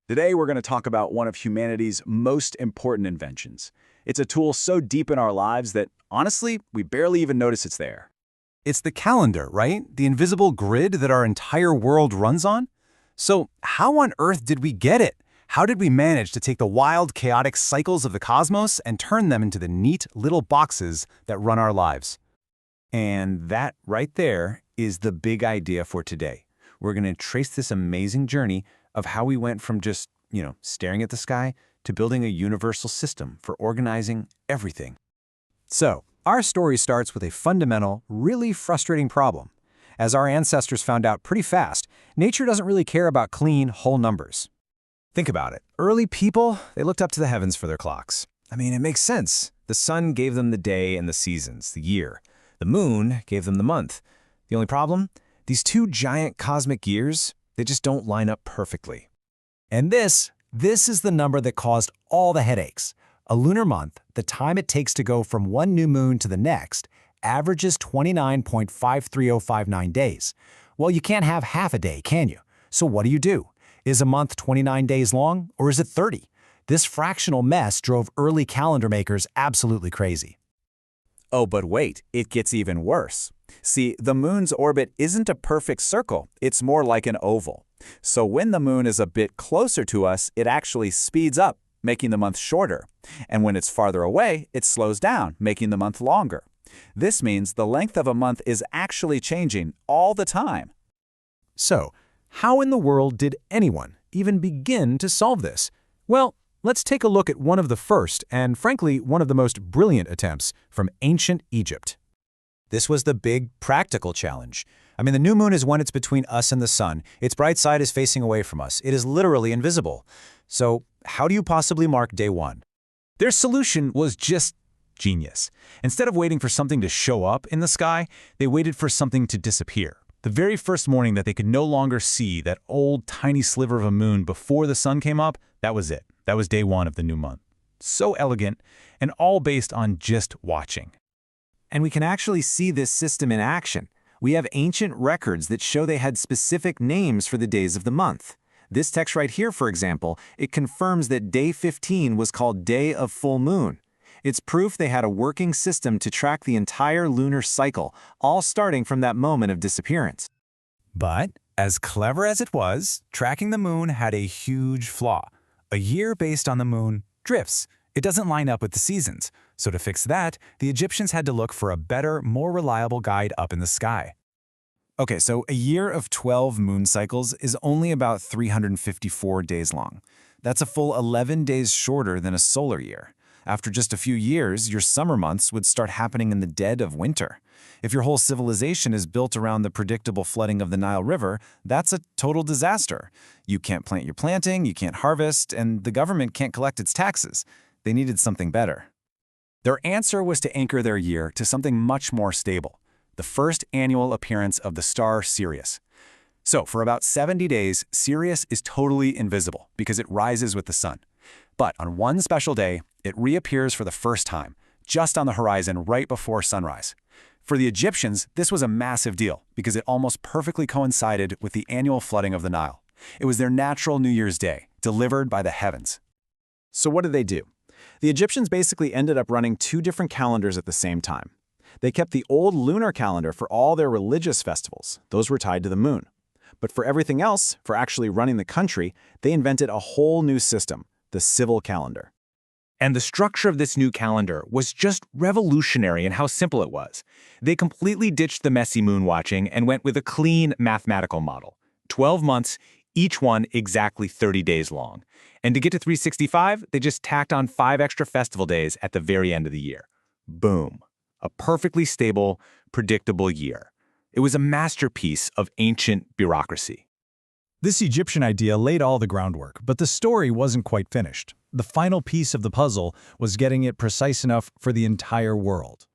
Today, we're going to talk about one of humanity's most important inventions. It's a tool so deep in our lives that, honestly, we barely even notice it's there. It's the calendar, right? The invisible grid that our entire world runs on? So how on earth did we get it? How did we manage to take the wild, chaotic cycles of the cosmos and turn them into the neat little boxes that run our lives? And that right there is the big idea for today. We're going to trace this amazing journey of how we went from just, staring at the sky to building a universal system for organizing everything. So, our story starts with a fundamental, really frustrating problem. As our ancestors found out pretty fast, nature doesn't really care about clean, whole numbers. Think about it. Early people, they looked up to the heavens for their clocks. It makes sense. The sun gave them the day and the seasons, the year. The moon gave them the month. The only problem? These two giant cosmic years, they just don't line up perfectly. And this is the number that caused all the headaches. A lunar month, the time it takes to go from one new moon to the next, averages 29.53059 days. Well, you can't have half a day, can you? So what do? Is a month 29 days long, or is it 30? This fractional mess drove early calendar makers absolutely crazy. Oh, but wait, it gets even worse. See, the moon's orbit isn't a perfect circle, it's more like an oval. So when the moon is a bit closer to us, it actually speeds up, making the month shorter. And when it's farther away, it slows down, making the month longer. This means the length of a month is actually changing all the time. So, how in the world did anyone even begin to solve this? Well, let's take a look at one of the first, and frankly, one of the most brilliant attempts from ancient Egypt. This was the big practical challenge. The new moon is when it's between us and the sun. Its bright side is facing away from us. It is literally invisible. So, how do you possibly mark day one? Their solution was just genius. Instead of waiting for something to show up in the sky, they waited for something to disappear. The very first morning that they could no longer see that old tiny sliver of a moon before the sun came up, that was it. That was day one of the new month. So elegant, and all based on just watching. And we can actually see this system in action. We have ancient records that show they had specific names for the days of the month. This text right here, for example, it confirms that day 15 was called Day of Full Moon. It's proof they had a working system to track the entire lunar cycle, all starting from that moment of disappearance. But, as clever as it was, tracking the moon had a huge flaw. A year based on the moon drifts. It doesn't line up with the seasons. So to fix that, the Egyptians had to look for a better, more reliable guide up in the sky. Okay, so a year of 12 moon cycles is only about 354 days long. That's a full 11 days shorter than a solar year. After just a few years, your summer months would start happening in the dead of winter. If your whole civilization is built around the predictable flooding of the Nile River, that's a total disaster. You can't plant your planting, you can't harvest, and the government can't collect its taxes. They needed something better. Their answer was to anchor their year to something much more stable, the first annual appearance of the star Sirius. So for about 70 days, Sirius is totally invisible because it rises with the sun. But on one special day, it reappears for the first time, just on the horizon right before sunrise. For the Egyptians, this was a massive deal because it almost perfectly coincided with the annual flooding of the Nile. It was their natural New Year's Day, delivered by the heavens. So what did they do? The Egyptians basically ended up running two different calendars at the same time. They kept the old lunar calendar for all their religious festivals. Those were tied to the moon. But for everything else, for actually running the country, they invented a whole new system, the civil calendar. And the structure of this new calendar was just revolutionary in how simple it was. They completely ditched the messy moon watching and went with a clean mathematical model. 12 months, each one exactly 30 days long. And to get to 365, they just tacked on 5 extra festival days at the very end of the year. Boom. A perfectly stable, predictable year. It was a masterpiece of ancient bureaucracy. This Egyptian idea laid all the groundwork, but the story wasn't quite finished. The final piece of the puzzle was getting it precise enough for the entire world.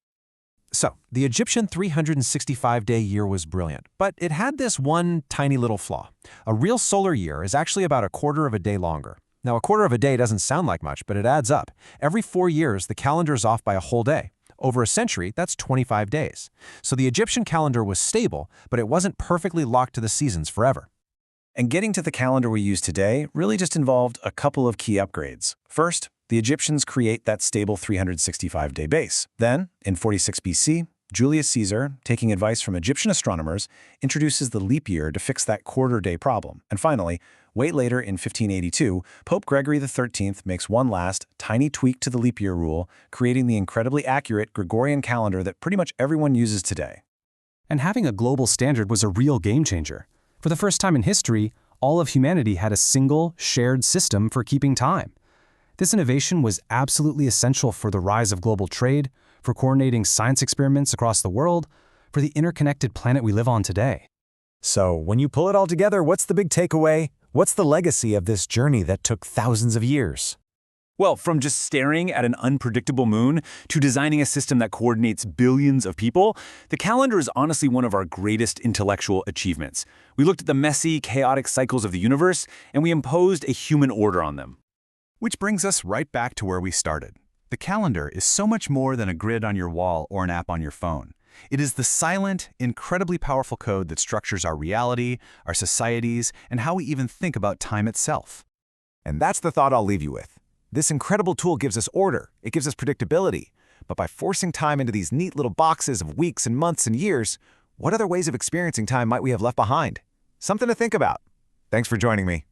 So, the Egyptian 365-day year was brilliant, but it had this one tiny little flaw. A real solar year is actually about a quarter of a day longer. Now, a quarter of a day doesn't sound like much, but it adds up. Every 4 years, the calendar is off by a whole day. Over a century, that's 25 days. So the Egyptian calendar was stable, but it wasn't perfectly locked to the seasons forever. And getting to the calendar we use today really just involved a couple of key upgrades. First, the Egyptians create that stable 365-day base. Then, in 46 BC, Julius Caesar, taking advice from Egyptian astronomers, introduces the leap year to fix that quarter-day problem. And finally, way later in 1582, Pope Gregory XIII makes one last, tiny tweak to the leap year rule, creating the incredibly accurate Gregorian calendar that pretty much everyone uses today. And having a global standard was a real game changer. For the first time in history, all of humanity had a single, shared system for keeping time. This innovation was absolutely essential for the rise of global trade, for coordinating science experiments across the world, for the interconnected planet we live on today. So, when you pull it all together, what's the big takeaway? What's the legacy of this journey that took thousands of years? Well, from just staring at an unpredictable moon to designing a system that coordinates billions of people, the calendar is honestly one of our greatest intellectual achievements. We looked at the messy, chaotic cycles of the universe, and we imposed a human order on them. Which brings us right back to where we started. The calendar is so much more than a grid on your wall or an app on your phone. It is the silent, incredibly powerful code that structures our reality, our societies, and how we even think about time itself. And that's the thought I'll leave you with. This incredible tool gives us order, it gives us predictability. But by forcing time into these neat little boxes of weeks and months and years, what other ways of experiencing time might we have left behind? Something to think about. Thanks for joining me.